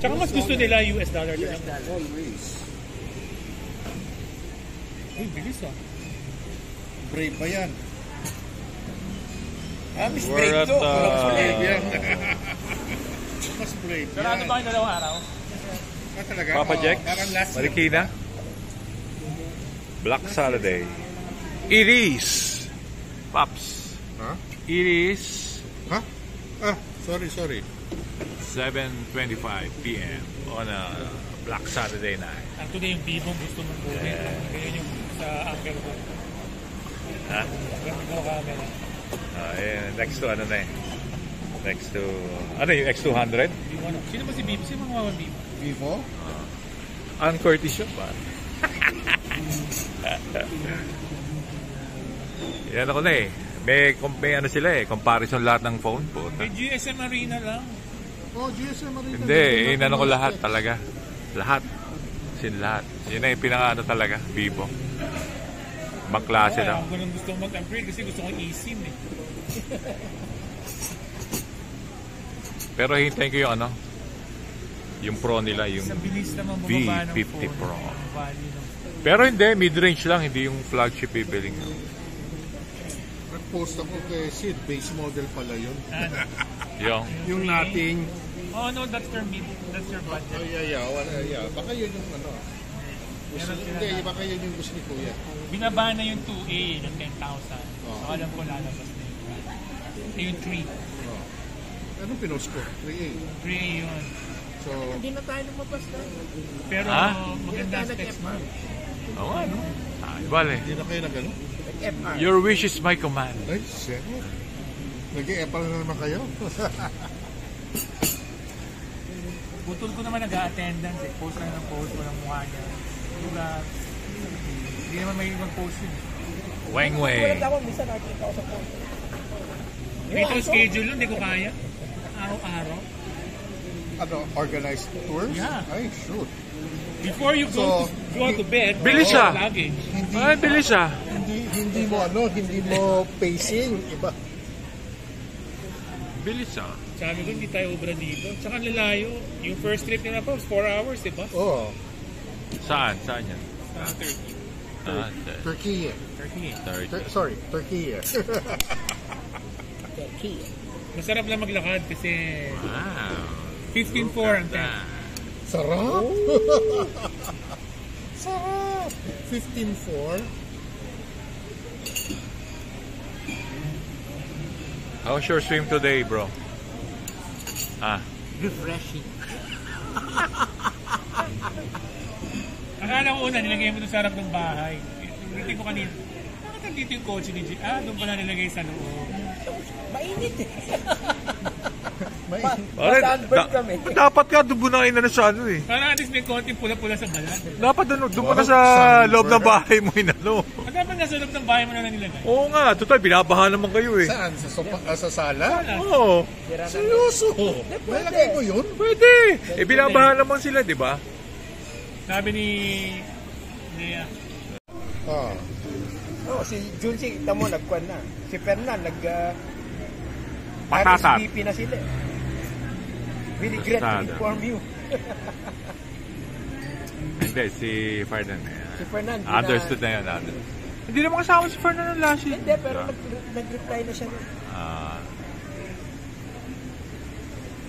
Tsaka mas gusto nila US dollar. US dollar. Always. Uy, bilis ah. Brave ba yan? Miss We're Brave at, to. Mas brave yan. Mas brave yan. Sarado ba kayo dalawang araw? Talaga? Papa Jack, Parang last year. Marikina, Black Saturday. It is, Pops. Ha? It is Ha? Sorry. 7:25 p.m. on a Black Saturday night. Actually, yung bibong gusto mong buhay. Kaya yung sa angle ko. Ha? Gamit ko camera. Next to ano na eh. Next to, ano yung X200? Sino ba si Bibo? Sino mga mga Bibo? Vivo? Ann Curtis yun ba? Yan ako na eh. May ano sila eh, comparison lahat ng phone po. May GSM Arena lang. Oh, GSM Marina. Hindi, inano ko lahat talaga. Lahat. Lahat. Yun na yung pinaka-ano talaga, Vivo. Ibang klase lang. Ako nung gusto mag-upgrade kasi gusto kong eSIM eh. Pero hintayin ko yung ano, yung Pro nila, yung Sa bilis naman bumaba ng V50 phone. Pro. Value ng Pero hindi, mid-range lang, hindi yung flagship bibiling. Nag-post ako kay Sid, base model pala yun. Yung Nothing. Oh no, that's your budget. Yeah. Baka yun yung ano. Hindi, baka yun yung gusto ni Kuya. Binaba na yung 2A ng 10,000. So alam ko lalabas na yun. Yung 3. Anong pinost ko? 3A. 3A yun. So, Hindi na tayo lumabas na. Pero Ha? maganda specs mo. Oo nga, no? Bale. hindi na kayo nag-ano? FR. Your wish is my command. Ay, shit. Nag-e-epal na naman kayo. Putol ko naman nag-a-attendance eh. Post lang ng post, walang mukha niya. Diba, hindi naman may mag-post yun. Weng Wala weng. ako, minsan nakikita ko sa phone. Dito schedule yun, hindi ko kaya. Araw-araw. Ano, organized tours? Yeah. Ay, shoot. Before you go to bed, Bilis siya. luggage. Ay, bilis ah. Hindi mo pacing, iba. Bilis ah. Sabi ko, hindi tayo obra dito. Tsaka lalayo. Yung first trip nila pa, 4 hours, diba? Oh, Saan? Saan yan? Sa Turkey. Turkey. Turkey. Sorry, Turkey. Turkey. Masarap lang maglakad kasi Wow. 15.4 ang time. Sarap. Sarap. 15.4. How's your swim today, bro? Refreshing. Akala ko una, nilagay mo doon sa harap ng bahay. Ulitin ko kanina. Bakit nandito yung kotse ni G? Doon pala nilagay sa loob. Mainit eh. Sunburn kami. Dapat ka dubunain na sa ano eh. Para at least may konting pula-pula sa balat. Dapat doon ka na sa loob ng bahay mo inano. Dapat nasa loob ng bahay mo na nilagay. Oo nga, total binabaha naman kayo eh. Saan? Sa sala? Oo. Seryoso. Malagay mo yun? Pwede. Binabaha naman sila, di ba? Sabi ni Lea. Si Junsi, kita mo, nagkwan na. Si Fernan, Patasat. RSVP na sila. We regret to inform you. Hindi, si Ferdinand. Si Fernan. Understood na yan. Hindi naman kasama si Ferdinand last year. Hindi, pero nag-reply na siya.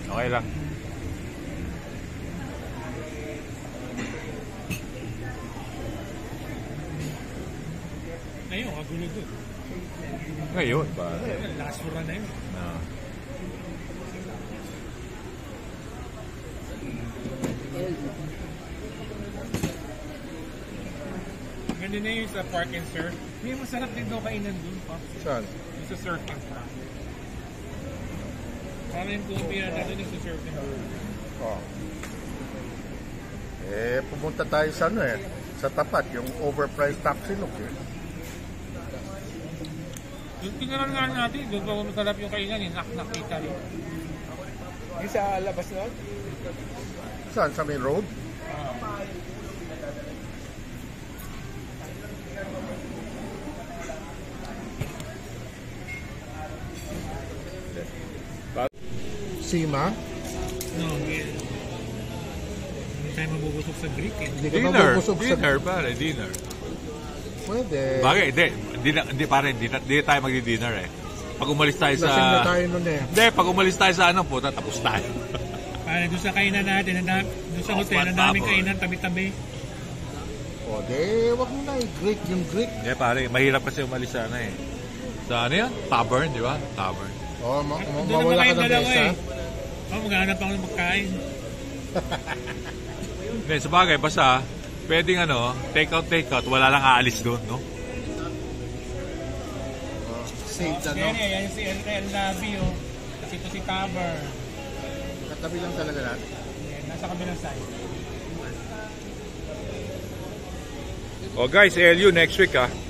Okay lang. Ngayon, kagulo doon. Ngayon ba? Last four na yun. Ganda na yun sa Park and Surf. May masarap din daw kainan doon, Pops. Saan? Yung sa Surf and Park. Parang yung kumpira natin yung sa Surf and Park. Pumunta tayo sa ano sa tapat, yung overpriced taxi look Yung tingnan nga natin, doon pa masarap yung kainan, nakita rin. Yung sa labas na? Saan? Sa main road? Sima? No, yeah. tayo mabubusog sa Greek eh. Hindi ka Dinner. mabubusog sa... Dinner, pare. Dinner. Pwede. Bagay, hindi pare. Hindi tayo magdi-dinner eh. Pag umalis tayo sa... Lasing na tayo nun eh. Hindi, pag umalis tayo sa ano, puta, tapos tayo. Pare, doon sa kainan natin, doon sa hotel, ang daming kainan, tabi-tabi. O, wag mo na i-Greek yung Greek. Hindi, pare. Mahirap kasi umalis sa ano eh. Sa ano yan? Tavern, di ba? Tavern. O, Doon mawala naman ka kayong ng dalawa besa. eh. Maghanap ako ng magkain. Hindi, sa bagay, basta, pwedeng ano, take out, wala lang aalis doon, no? Save the Yan no. eh, yan si El Nabi oh. Kasi ito si Taber. Katabi lang talaga natin. Yan, nasa kabilang side. Oh guys, LU next week ah. Ang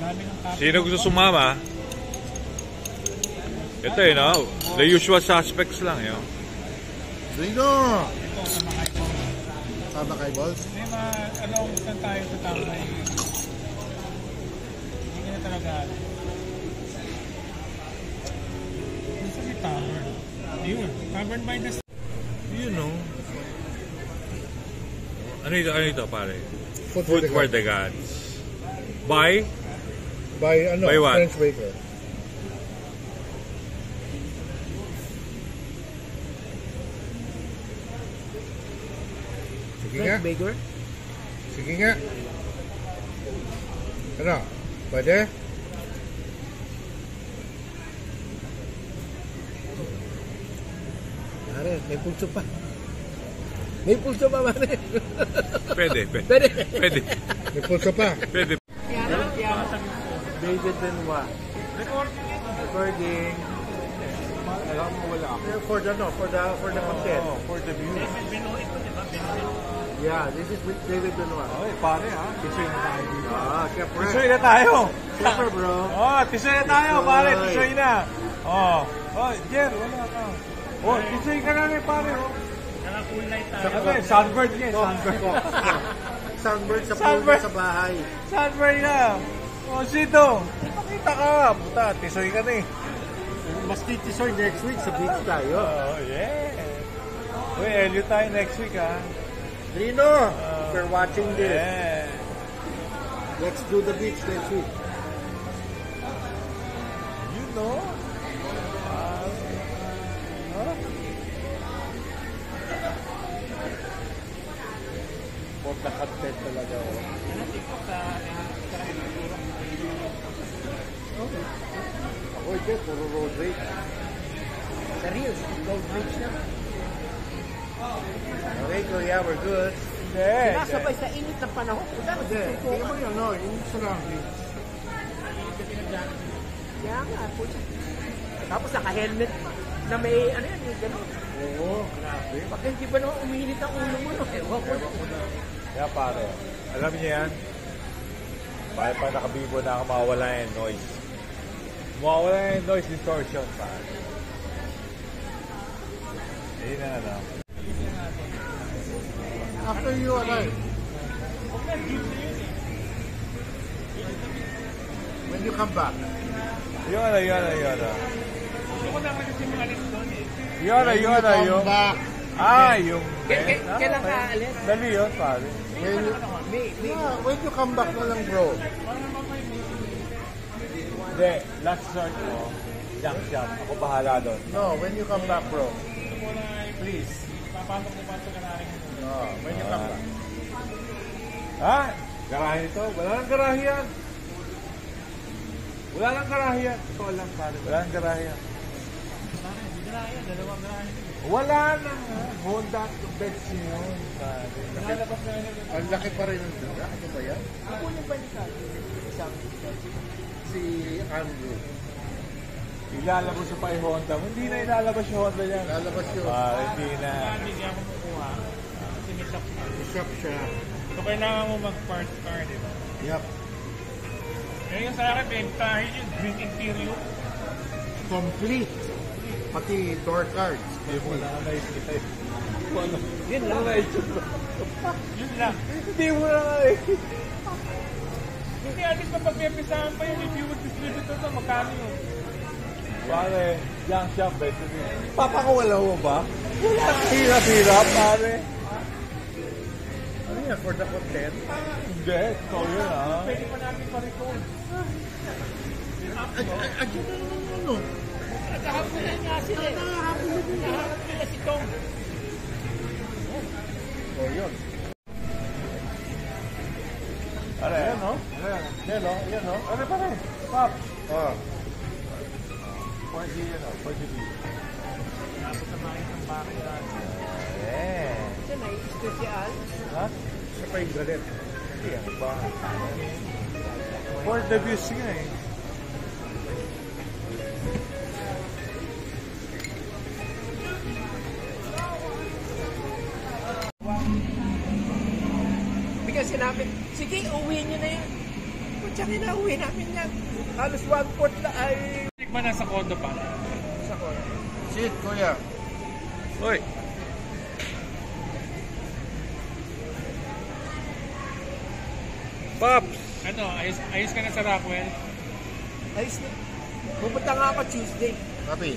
dami ng kape. Sino gusto sumama? Ito eh, no? The usual suspects lang, yun. Dino! Ito, sa mga ito. Tama kay Balls? May mga, saan tayo sa Taber? Hindi ka na talaga. Gusto si Taber. Yun, Taber by the You know. Ano ito, pare? Food For the gods. By? By ano? By what? French wafer. Sige nga. Baker? Sige nga. Ano? Pwede? Pare, may pulso pa. May pulso pa, pare. Pwede. Pwede. Pwede. May pulso pa. Pwede. David Benoit. Recording. Alam mo wala ako. For the content. For the view. Yeah, this is with David Benoit. Oy, pare ha. Tisoy na tayo dito. Siyempre. Tisoy na tayo. Siyempre, bro. Oh, tisoy na tayo, pare. Tisoy na. Oh, Jer, wala ka. Oh, tisoy ka na rin, pare. Oh. full night tayo. Sunbird niya, sunbird. Sunbird sa Sunbird. sa bahay. Sunbird na. Oh, Sito. Ipakita ka. Puta, tisoy ka na eh. Mas titisoy next week sa beach tayo. Oh, yeah. Uy, Elio tayo next week, ha? Rino, we're watching this. Yeah. Let's do the beach next week. You know? For the content talaga. Ako ito, puro road rage. Sa Reels, road rage na. Okay, Kuya, we're good. Yeah. Nasabay sa init ng panahon. Kaya Tingnan mo yun, no? Yung surroundings. Kaya nga, pucha. Tapos naka-helmet pa. Na may, ano yan, yung gano'n. Oo, grabe. Pag hindi ba naman umiinit ang ulo mo, no? Ewan ko na. Kaya pare, alam niyo yan? Bakit pa nakabibo na ako mawawala yung noise? Mawawala yung noise distortion, pare. Ayun na ano. After you arrive. When you come back. Yun na. Gusto ko naman kasi mga list doon eh. Yun na, Come yung... back. Ah, yung... Kailan ka alis? Dali yun, pare. When you come back na lang, bro. Hindi, last resort ko, junk shop. Ako bahala doon. No, when you come back, bro. Please. Papasok ka na rin. No, when you come back. Ha? Garahe ito? Wala nang garahe yan. Wala nang garahe yan. Ito lang, pare. Wala nang garahe yan. Dalawang garahe. Wala nang Honda beds yun, pare. Nakalabas na yun. Ang laki pa rin ng dura. Ano ba yan? Ako yung balikan. Si Andrew. Ilalabas pa yung Honda mo. Hindi na ilalabas yung Honda yan. Lalabas yun. Hindi na. Hindi ako makuha. Kasi may shop na. Shop siya. So kailangan mo mag-parts car, di ba? Yup. Kaya yung sa akin, bentahin yung green interior. Complete. Pati door cards. Hindi mo na nakikita yun. Yun lang. Yun lang. Hindi mo na nakikita. Hindi, atin pa pag-episahan pa yun. If you would distribute ito, magkano yun? Pare, junk shop beds. Papakawala mo ba? Wala hirap-hirap, pare. Ano yan, for the content? Hindi, ito yun ah. Pwede pa natin pa-record. Ano? Nagkahapunan nga sila eh. Nakaharap nila si Tom. Oh, yun. Ano yan, no? Yan, no? Yan, no? Ano pa rin? Pop. Ah. Pwede yun, no? Pwede yun. Tapos sa mga isang bakit na. Yeah. Siya may espesyal. Ha? Siya pa yung galit. Hindi, ano ba? For the views nga eh. Bigyan sinabi, sige, uwi nyo na yan. Kutsa uwi namin yan. Halos 1/4 na ay Tikman na sa condo pa. sa ko. Sit, kuya. Uy. Pops! Ano, ayos ka na sa Rockwell? Ayos na. Pupunta nga ako Tuesday. Papi.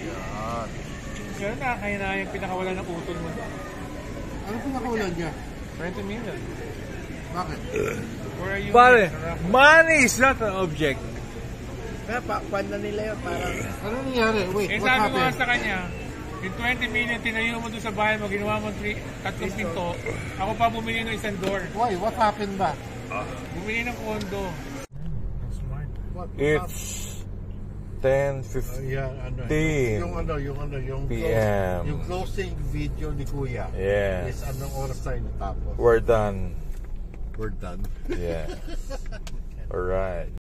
Yan. Pero nakakaya na yung pinakawala ng utol mo. Ano pinakaulan niya? 20 million. Bakit? Where are you? Pare, money is not an object. Kaya pan na nila yun. Parang Ano nangyari? Wait, Eh what sabi ko nga happened? sa kanya, yung 20 million tinayo mo doon sa bahay mo, ginawa mo 3 pinto. Ako pa bumili ng isang door. Why? What happened ba? Bumili ng condo. What It's 10:15. Yan, ano, yung PM. yung closing video ni Kuya. Yes. Is anong oras tayo natapos? We're done. We're done. Yeah. Alright.